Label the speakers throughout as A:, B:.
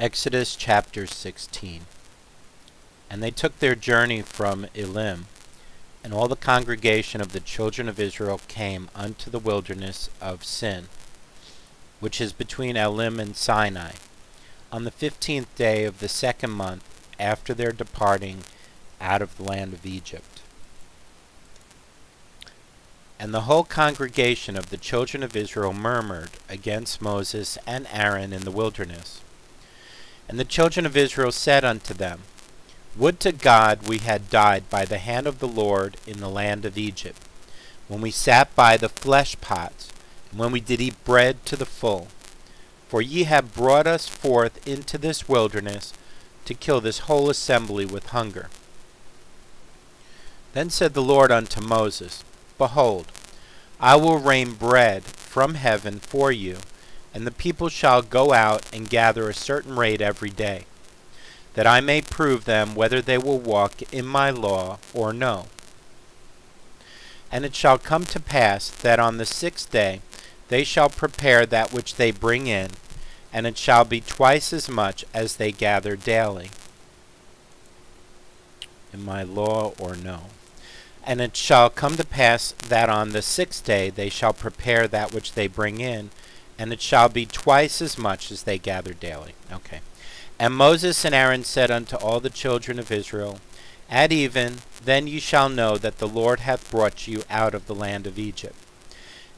A: Exodus chapter 16. And they took their journey from Elim, and all the congregation of the children of Israel came unto the wilderness of Sin, which is between Elim and Sinai, on the 15th day of the second month after their departing out of the land of Egypt. And the whole congregation of the children of Israel murmured against Moses and Aaron in the wilderness. And the children of Israel said unto them, Would to God we had died by the hand of the Lord in the land of Egypt, when we sat by the flesh pots, and when we did eat bread to the full. For ye have brought us forth into this wilderness to kill this whole assembly with hunger. Then said the Lord unto Moses, Behold, I will rain bread from heaven for you, and the people shall go out and gather a certain rate every day, that I may prove them whether they will walk in my law or no. And it shall come to pass that on the 6th day they shall prepare that which they bring in, and it shall be twice as much as they gather daily. In my law or no. And it shall come to pass that on the 6th day they shall prepare that which they bring in, and it shall be twice as much as they gather daily. Okay. And Moses and Aaron said unto all the children of Israel, At even, then ye shall know that the Lord hath brought you out of the land of Egypt.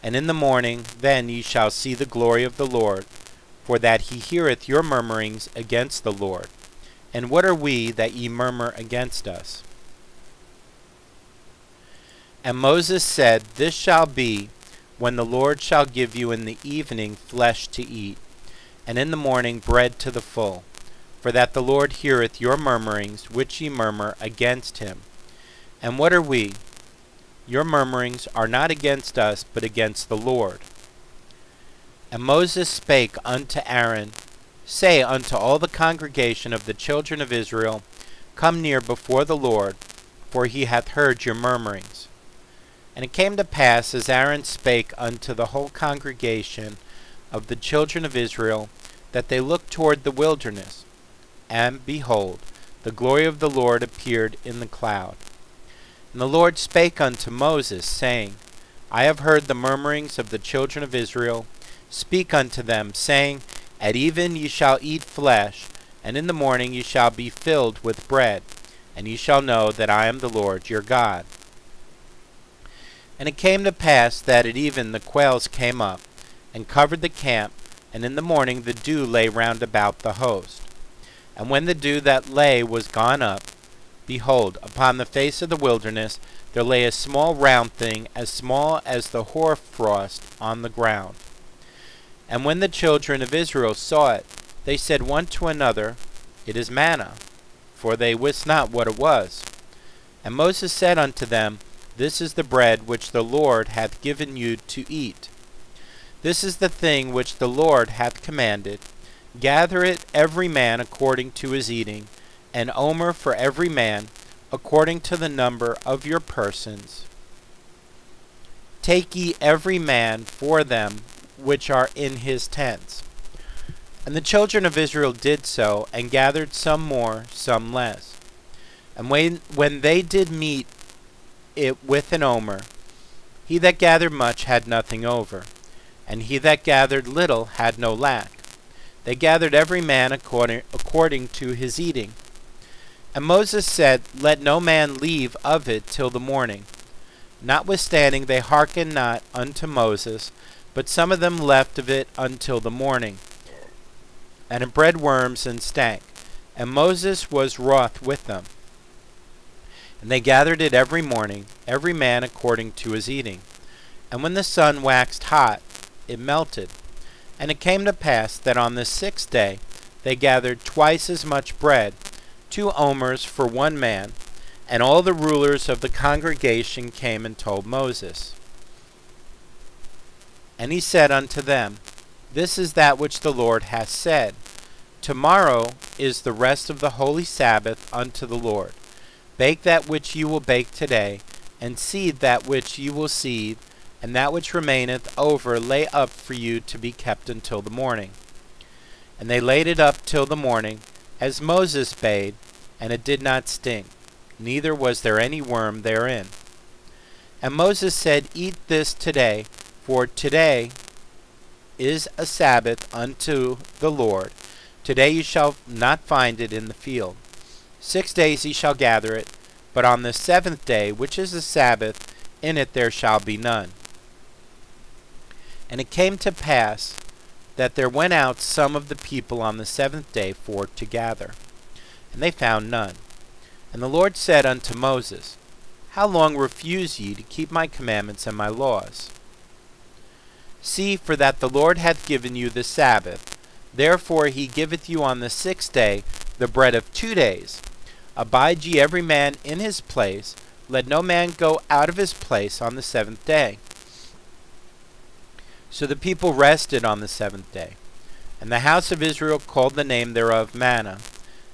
A: And in the morning, then ye shall see the glory of the Lord, for that he heareth your murmurings against the Lord. And what are we that ye murmur against us? And Moses said, This shall be, when the Lord shall give you in the evening flesh to eat, and in the morning bread to the full, for that the Lord heareth your murmurings which ye murmur against him. And what are we? Your murmurings are not against us, but against the Lord. And Moses spake unto Aaron, Say unto all the congregation of the children of Israel, Come near before the Lord, for he hath heard your murmurings. And it came to pass, as Aaron spake unto the whole congregation of the children of Israel, that they looked toward the wilderness, and, behold, the glory of the Lord appeared in the cloud. And the Lord spake unto Moses, saying, I have heard the murmurings of the children of Israel. Speak unto them, saying, At even ye shall eat flesh, and in the morning ye shall be filled with bread, and ye shall know that I am the Lord your God. And it came to pass that at even the quails came up, and covered the camp, and in the morning the dew lay round about the host. And when the dew that lay was gone up, behold, upon the face of the wilderness there lay a small round thing, as small as the hoarfrost on the ground. And when the children of Israel saw it, they said one to another, It is manna, for they wist not what it was. And Moses said unto them, This is the bread which the Lord hath given you to eat. This is the thing which the Lord hath commanded. Gather it every man according to his eating, an omer for every man, according to the number of your persons. Take ye every man for them which are in his tents. And the children of Israel did so, and gathered some more, some less. And when they did meet it with an omer, he that gathered much had nothing over, and he that gathered little had no lack. They gathered every man according to his eating. And Moses said, Let no man leave of it till the morning. Notwithstanding they hearkened not unto Moses, but some of them left of it until the morning. And it bred worms and stank, and Moses was wroth with them. And they gathered it every morning, every man according to his eating. And when the sun waxed hot, it melted. And it came to pass that on the 6th day they gathered twice as much bread, 2 omers for one man. And all the rulers of the congregation came and told Moses. And he said unto them, This is that which the Lord hath said. Tomorrow is the rest of the holy Sabbath unto the Lord. Bake that which you will bake today, and seed that which you will seed, and that which remaineth over lay up for you to be kept until the morning. And they laid it up till the morning, as Moses bade, and it did not stink, neither was there any worm therein. And Moses said, Eat this today, for today is a Sabbath unto the Lord. Today you shall not find it in the field. 6 days ye shall gather it, but on the 7th day, which is the Sabbath, in it there shall be none. And it came to pass that there went out some of the people on the 7th day for to gather, and they found none. And the Lord said unto Moses, How long refuse ye to keep my commandments and my laws? See, for that the Lord hath given you the Sabbath, therefore he giveth you on the 6th day the bread of 2 days. Abide ye every man in his place, let no man go out of his place on the 7th day. So the people rested on the 7th day. And the house of Israel called the name thereof manna,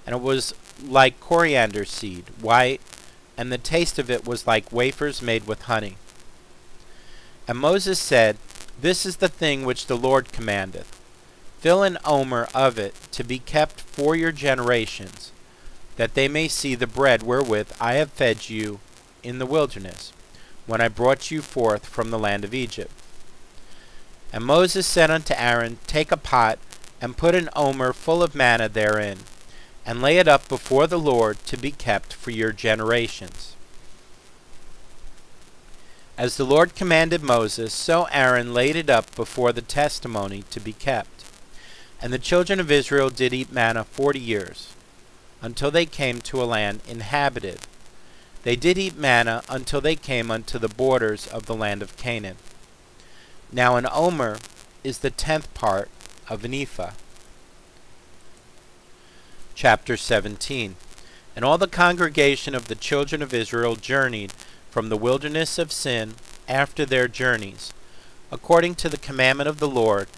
A: and it was like coriander seed, white, and the taste of it was like wafers made with honey. And Moses said, This is the thing which the Lord commandeth. Fill an omer of it to be kept for your generations, that they may see the bread wherewith I have fed you in the wilderness, when I brought you forth from the land of Egypt. And Moses said unto Aaron, Take a pot, and put an omer full of manna therein, and lay it up before the Lord to be kept for your generations. As the Lord commanded Moses, so Aaron laid it up before the testimony to be kept. And the children of Israel did eat manna 40 years, until they came to a land inhabited. They did eat manna until they came unto the borders of the land of Canaan. Now an omer is the 10th part of an ephah. Chapter 17. And all the congregation of the children of Israel journeyed from the wilderness of Sin after their journeys, according to the commandment of the Lord,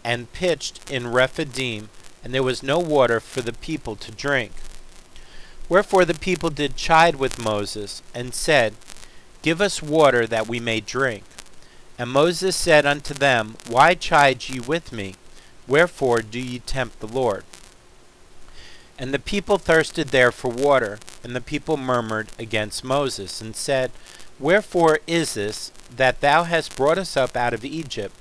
A: and pitched in Rephidim, and there was no water for the people to drink. Wherefore the people did chide with Moses, and said, Give us water that we may drink. And Moses said unto them, Why chide ye with me? Wherefore do ye tempt the Lord? And the people thirsted there for water, and the people murmured against Moses, and said, Wherefore is this, that thou hast brought us up out of Egypt,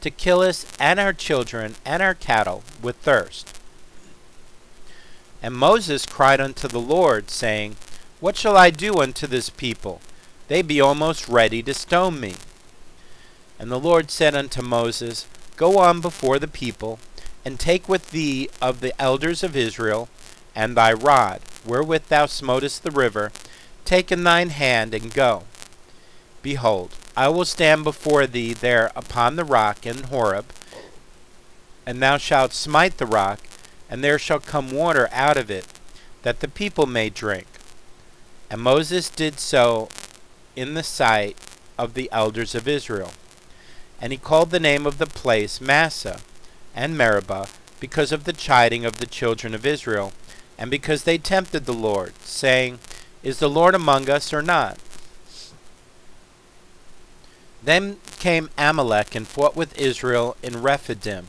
A: to kill us and our children and our cattle with thirst? And Moses cried unto the Lord, saying, What shall I do unto this people? They be almost ready to stone me. And the Lord said unto Moses, Go on before the people, and take with thee of the elders of Israel, and thy rod, wherewith thou smotest the river, take in thine hand, and go. Behold, I will stand before thee there upon the rock in Horeb, and thou shalt smite the rock, and there shall come water out of it, that the people may drink. And Moses did so in the sight of the elders of Israel. And he called the name of the place Massah and Meribah, because of the chiding of the children of Israel, and because they tempted the Lord, saying, Is the Lord among us or not? Then came Amalek and fought with Israel in Rephidim.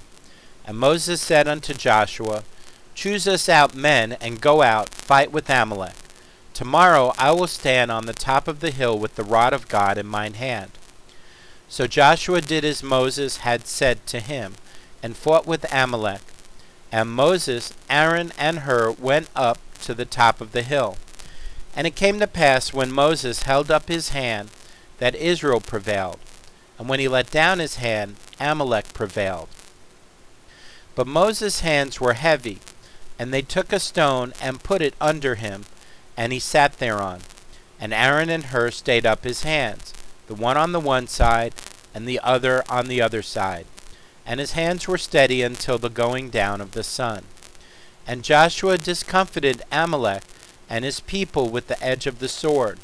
A: And Moses said unto Joshua, Choose us out men, and go out, fight with Amalek. Tomorrow I will stand on the top of the hill with the rod of God in mine hand. So Joshua did as Moses had said to him, and fought with Amalek. And Moses, Aaron, and Hur went up to the top of the hill. And it came to pass, when Moses held up his hand, that Israel prevailed. And when he let down his hand, Amalek prevailed. But Moses' hands were heavy, and they took a stone and put it under him, and he sat thereon. And Aaron and Hur stayed up his hands, the one on the one side, and the other on the other side. And his hands were steady until the going down of the sun. And Joshua discomfited Amalek and his people with the edge of the sword.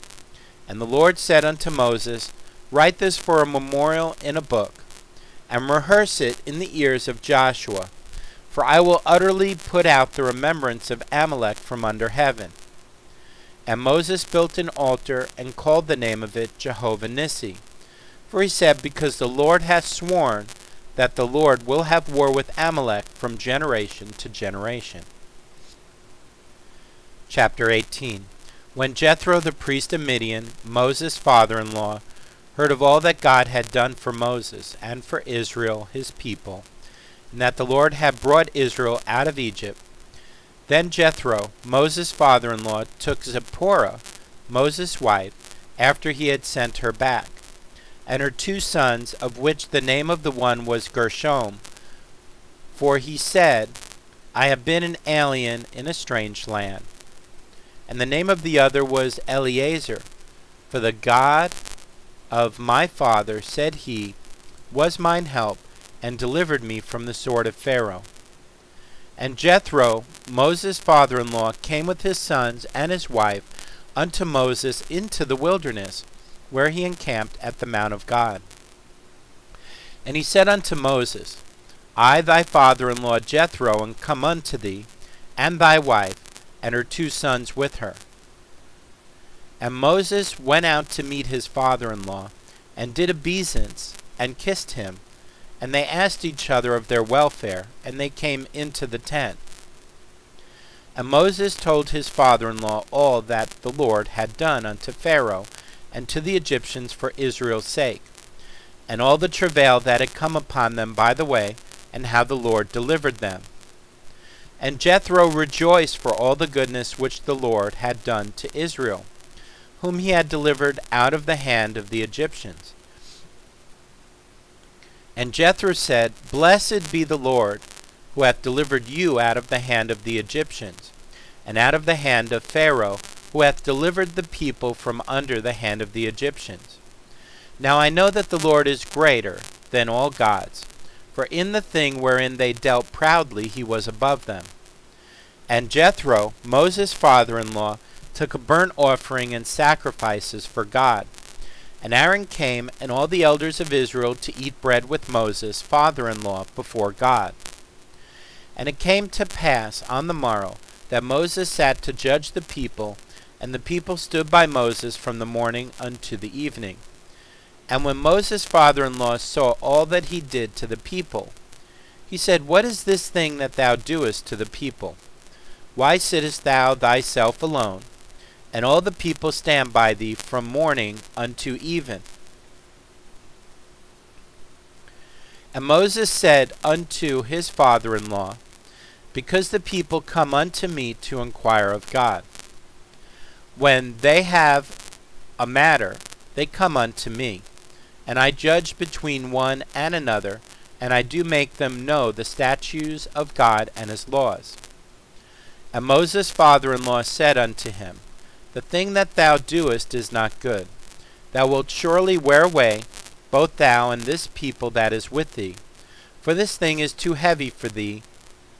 A: And the Lord said unto Moses, Write this for a memorial in a book, and rehearse it in the ears of Joshua. For I will utterly put out the remembrance of Amalek from under heaven. And Moses built an altar, and called the name of it Jehovah Nissi. For he said, Because the Lord hath sworn that the Lord will have war with Amalek from generation to generation. Chapter 18. When Jethro the priest of Midian, Moses' father-in-law, heard of all that God had done for Moses and for Israel his people, and that the Lord had brought Israel out of Egypt, then Jethro, Moses' father-in-law, took Zipporah, Moses' wife, after he had sent her back, and her 2 sons, of which the name of the one was Gershom, for he said, I have been an alien in a strange land. And the name of the other was Eleazar, for the God of my father, said he, was mine help, and delivered me from the sword of Pharaoh. And Jethro, Moses' father-in-law, came with his sons and his wife unto Moses into the wilderness, where he encamped at the mount of God. And he said unto Moses, I thy father-in-law Jethro am come unto thee, and thy wife, and her 2 sons with her. And Moses went out to meet his father-in-law, and did obeisance, and kissed him. And they asked each other of their welfare, and they came into the tent. And Moses told his father-in-law all that the Lord had done unto Pharaoh, and to the Egyptians for Israel's sake, and all the travail that had come upon them by the way, and how the Lord delivered them. And Jethro rejoiced for all the goodness which the Lord had done to Israel, whom he had delivered out of the hand of the Egyptians. And Jethro said, Blessed be the Lord, who hath delivered you out of the hand of the Egyptians, and out of the hand of Pharaoh, who hath delivered the people from under the hand of the Egyptians. Now I know that the Lord is greater than all gods, for in the thing wherein they dealt proudly he was above them. And Jethro, Moses' father-in-law, took a burnt offering and sacrifices for God. And Aaron came, and all the elders of Israel, to eat bread with Moses' father-in-law before God. And it came to pass on the morrow that Moses sat to judge the people, and the people stood by Moses from the morning unto the evening. And when Moses' father-in-law saw all that he did to the people, he said, What is this thing that thou doest to the people? Why sittest thou thyself alone, and all the people stand by thee from morning unto even? And Moses said unto his father-in-law, Because the people come unto me to inquire of God. When they have a matter, they come unto me, and I judge between one and another, and I do make them know the statutes of God and his laws. And Moses' father-in-law said unto him, The thing that thou doest is not good. Thou wilt surely wear away, both thou and this people that is with thee. For this thing is too heavy for thee.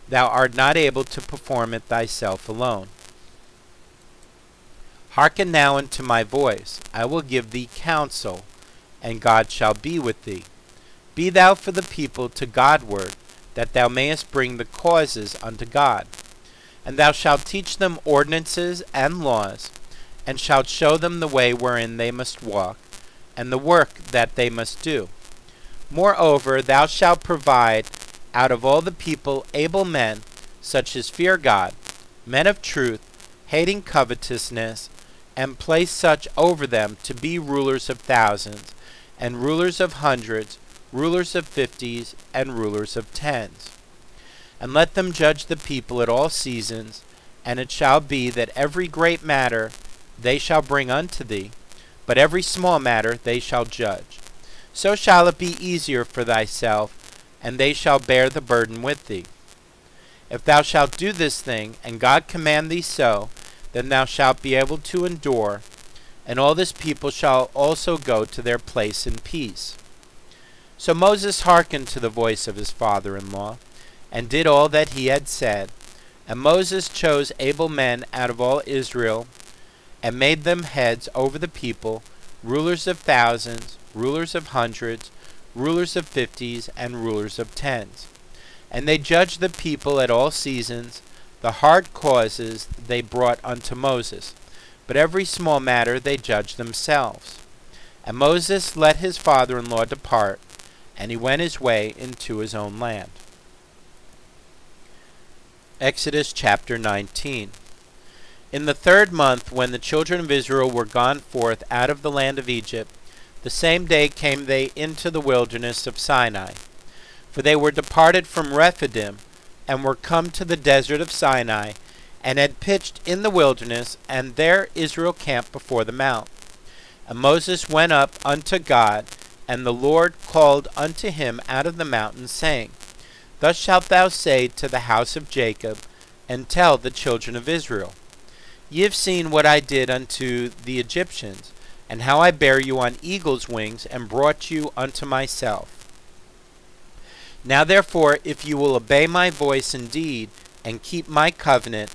A: Thou art not able to perform it thyself alone. Hearken now unto my voice. I will give thee counsel, and God shall be with thee. Be thou for the people to Godward, that thou mayest bring the causes unto God. And thou shalt teach them ordinances and laws, and shalt show them the way wherein they must walk, and the work that they must do. Moreover, thou shalt provide out of all the people able men, such as fear God, men of truth, hating covetousness, and place such over them to be rulers of thousands, and rulers of hundreds, rulers of 50s, and rulers of 10s. And let them judge the people at all seasons, and it shall be that every great matter they shall bring unto thee, but every small matter they shall judge. So shall it be easier for thyself, and they shall bear the burden with thee. If thou shalt do this thing, and God command thee so, then thou shalt be able to endure, and all this people shall also go to their place in peace. So Moses hearkened to the voice of his father-in-law, and did all that he had said. And Moses chose able men out of all Israel, and made them heads over the people, rulers of thousands, rulers of hundreds, rulers of 50s, and rulers of 10s. And they judged the people at all seasons. The hard causes they brought unto Moses, but every small matter they judged themselves. And Moses let his father-in-law depart, And he went his way into his own land. Exodus chapter 19. In the 3rd month, when the children of Israel were gone forth out of the land of Egypt, the same day came they into the wilderness of Sinai. For they were departed from Rephidim, and were come to the desert of Sinai, and had pitched in the wilderness, and there Israel camped before the mount. And Moses went up unto God, and the Lord called unto him out of the mountain, saying, Thus shalt thou say to the house of Jacob, and tell the children of Israel, Ye have seen what I did unto the Egyptians, and how I bare you on eagle's wings, and brought you unto myself. Now therefore, if you will obey my voice indeed, and keep my covenant,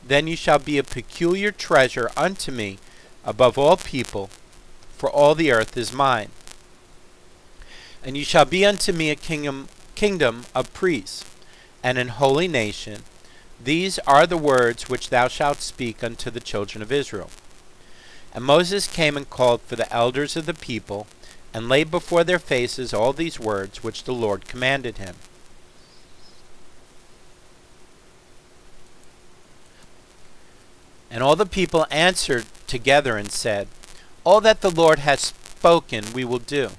A: then you shall be a peculiar treasure unto me above all people, for all the earth is mine. And you shall be unto me a kingdom of priests, and an holy nation. These are the words which thou shalt speak unto the children of Israel. And Moses came and called for the elders of the people, and laid before their faces all these words which the Lord commanded him. And all the people answered together and said, All that the Lord hath spoken we will do.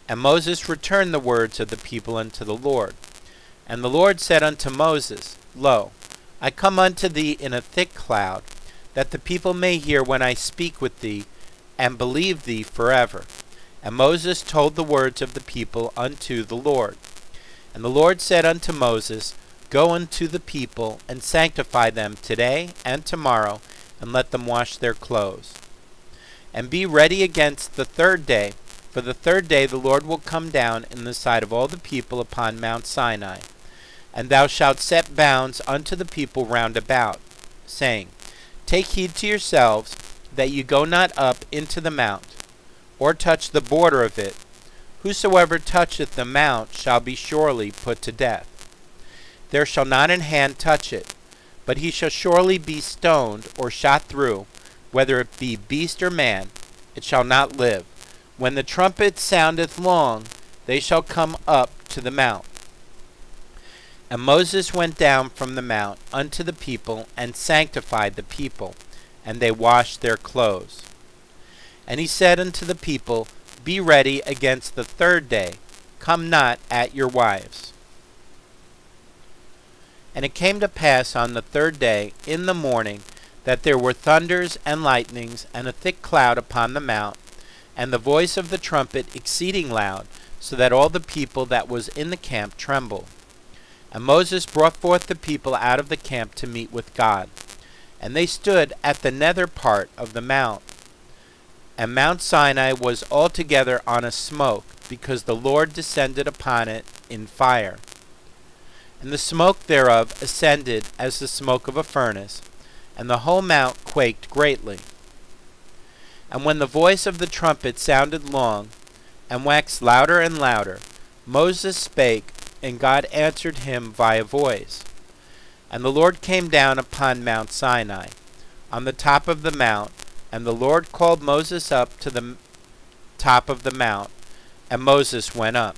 A: And Moses returned the words of the people unto the Lord. And the Lord said unto Moses, Lo, I come unto thee in a thick cloud, that the people may hear when I speak with thee, and believe thee forever. And Moses told the words of the people unto the Lord. And the Lord said unto Moses, Go unto the people, and sanctify them today and tomorrow, and let them wash their clothes. And be ready against the 3rd day, for the 3rd day the Lord will come down in the sight of all the people upon Mount Sinai. And thou shalt set bounds unto the people round about, saying, Take heed to yourselves, that ye go not up into the mount, or touch the border of it. Whosoever toucheth the mount shall be surely put to death. There shall not an hand touch it, but he shall surely be stoned or shot through, whether it be beast or man, it shall not live. When the trumpet soundeth long, they shall come up to the mount. And Moses went down from the mount unto the people, and sanctified the people, and they washed their clothes. And he said unto the people, Be ready against the 3rd day, come not at your wives. And it came to pass on the 3rd day in the morning, that there were thunders and lightnings, and a thick cloud upon the mount, and the voice of the trumpet exceeding loud, so that all the people that was in the camp trembled. And Moses brought forth the people out of the camp to meet with God. And they stood at the nether part of the mount. And Mount Sinai was altogether on a smoke, because the Lord descended upon it in fire. And the smoke thereof ascended as the smoke of a furnace, and the whole mount quaked greatly. And when the voice of the trumpet sounded long, and waxed louder and louder, Moses spake, and God answered him by a voice. And the Lord came down upon Mount Sinai, on the top of the mount, and the Lord called Moses up to the top of the mount, and Moses went up.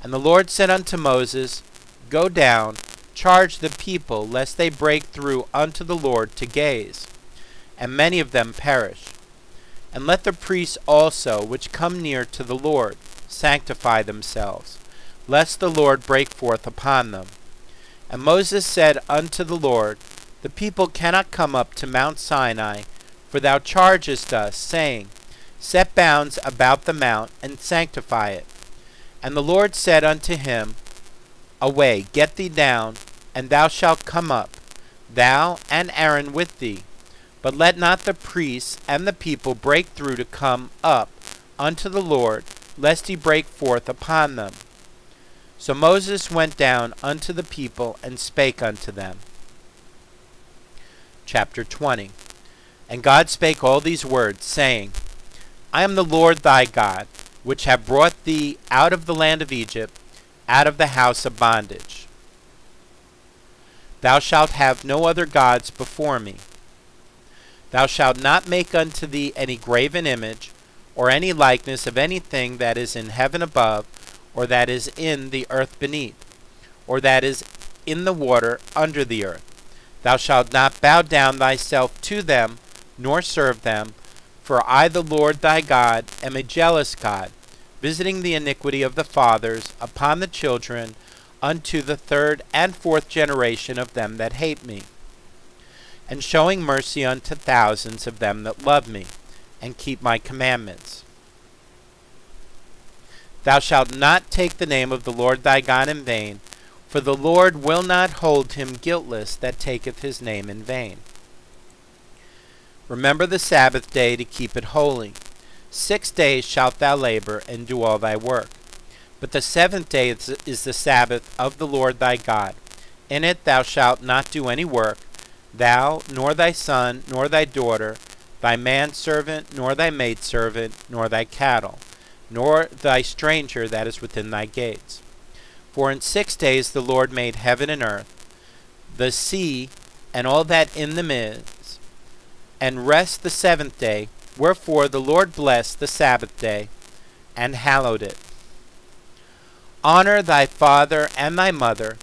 A: And the Lord said unto Moses, Go down, charge the people, lest they break through unto the Lord to gaze, and many of them perish. And let the priests also, which come near to the Lord, sanctify themselves, lest the Lord break forth upon them. And Moses said unto the Lord, The people cannot come up to Mount Sinai, for thou chargest us, saying, Set bounds about the mount, and sanctify it. And the Lord said unto him, Away, get thee down, and thou shalt come up, thou and Aaron with thee. But let not the priests and the people break through to come up unto the Lord, lest he break forth upon them. So Moses went down unto the people, and spake unto them. Chapter 20. And God spake all these words, saying, I am the Lord thy God, which have brought thee out of the land of Egypt, out of the house of bondage. Thou shalt have no other gods before me. Thou shalt not make unto thee any graven image, or any likeness of anything that is in heaven above, or that is in the earth beneath, or that is in the water under the earth. Thou shalt not bow down thyself to them, nor serve them, for I the Lord thy God am a jealous God, visiting the iniquity of the fathers upon the children unto the third and fourth generation of them that hate me, and showing mercy unto thousands of them that love me, and keep my commandments. Thou shalt not take the name of the Lord thy God in vain, for the Lord will not hold him guiltless that taketh his name in vain. Remember the Sabbath day to keep it holy. 6 days shalt thou labor and do all thy work. But the seventh day is the Sabbath of the Lord thy God. In it thou shalt not do any work, thou, nor thy son, nor thy daughter, thy manservant, nor thy maidservant, nor thy cattle, nor thy stranger that is within thy gates. For in 6 days the Lord made heaven and earth, the sea, and all that in them is, and rest the seventh day. Wherefore the Lord blessed the Sabbath day, and hallowed it. Honor thy father and thy mother,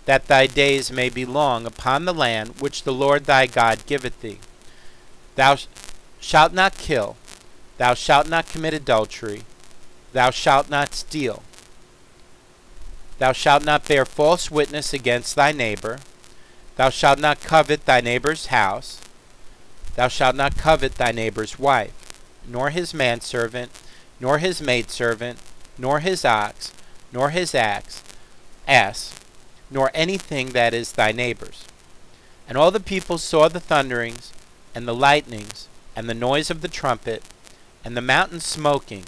A: that thy days may be long upon the land which the Lord thy God giveth thee. Thou shalt not kill, thou shalt not commit adultery, thou shalt not steal, thou shalt not bear false witness against thy neighbor, thou shalt not covet thy neighbor's house, thou shalt not covet thy neighbor's wife, nor his manservant, nor his maidservant, nor his ox, nor his ass, nor anything that is thy neighbor's. And all the people saw the thunderings, and the lightnings, and the noise of the trumpet, and the mountain smoking.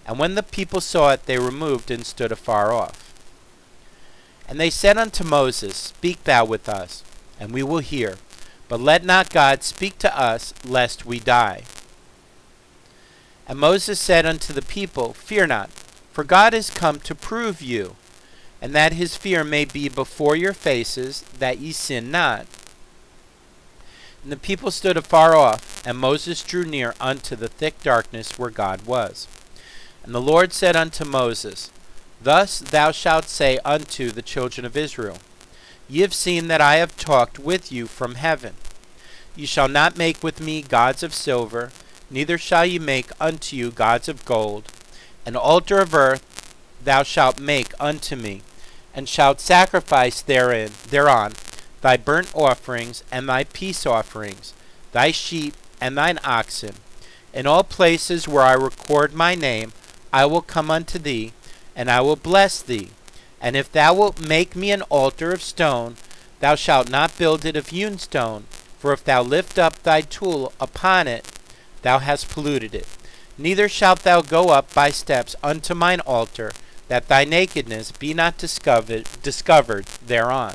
A: And when the people saw it, they removed and stood afar off. And they said unto Moses, Speak thou with us, and we will hear. But let not God speak to us, lest we die. And Moses said unto the people, Fear not, for God is come to prove you, and that his fear may be before your faces, that ye sin not. And the people stood afar off, and Moses drew near unto the thick darkness where God was. And the Lord said unto Moses, Thus thou shalt say unto the children of Israel, Ye have seen that I have talked with you from heaven. Ye shall not make with me gods of silver, neither shall ye make unto you gods of gold. An altar of earth thou shalt make unto me, and shalt sacrifice thereon thy burnt offerings and thy peace offerings, thy sheep and thine oxen. In all places where I record my name, I will come unto thee, and I will bless thee. And if thou wilt make me an altar of stone, thou shalt not build it of hewn stone, for if thou lift up thy tool upon it, thou hast polluted it. Neither shalt thou go up by steps unto mine altar, that thy nakedness be not discovered thereon.